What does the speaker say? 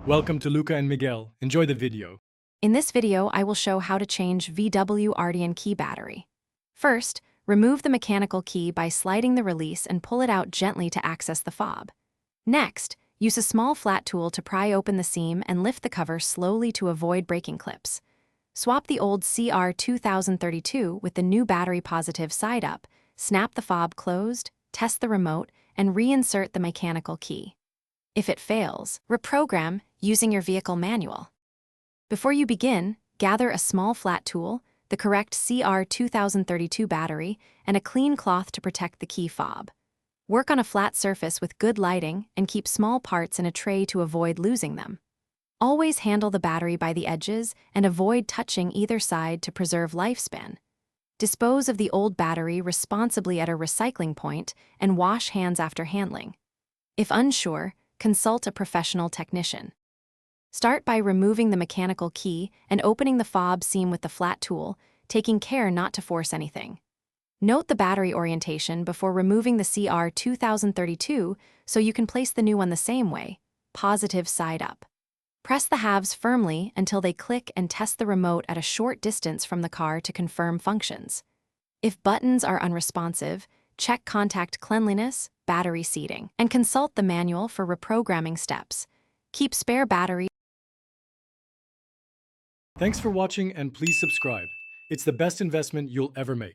Welcome to Luca and Miguel. Enjoy the video. In this video, I will show how to change VW Arteon key battery. First, remove the mechanical key by sliding the release and pull it out gently to access the fob. Next, use a small flat tool to pry open the seam and lift the cover slowly to avoid breaking clips. Swap the old CR2032 with the new battery positive side up, snap the fob closed, test the remote, and reinsert the mechanical key. If it fails, reprogram using your vehicle manual. Before you begin, gather a small flat tool, the correct CR2032 battery, and a clean cloth to protect the key fob. Work on a flat surface with good lighting and keep small parts in a tray to avoid losing them. Always handle the battery by the edges and avoid touching either side to preserve lifespan. Dispose of the old battery responsibly at a recycling point and wash hands after handling. If unsure, consult a professional technician. Start by removing the mechanical key and opening the fob seam with the flat tool, taking care not to force anything. Note the battery orientation before removing the CR2032 so you can place the new one the same way, positive side up. Press the halves firmly until they click and test the remote at a short distance from the car to confirm functions. If buttons are unresponsive, check contact cleanliness, battery seating, and consult the manual for reprogramming steps. Keep spare battery. Thanks for watching and please subscribe. It's the best investment you'll ever make.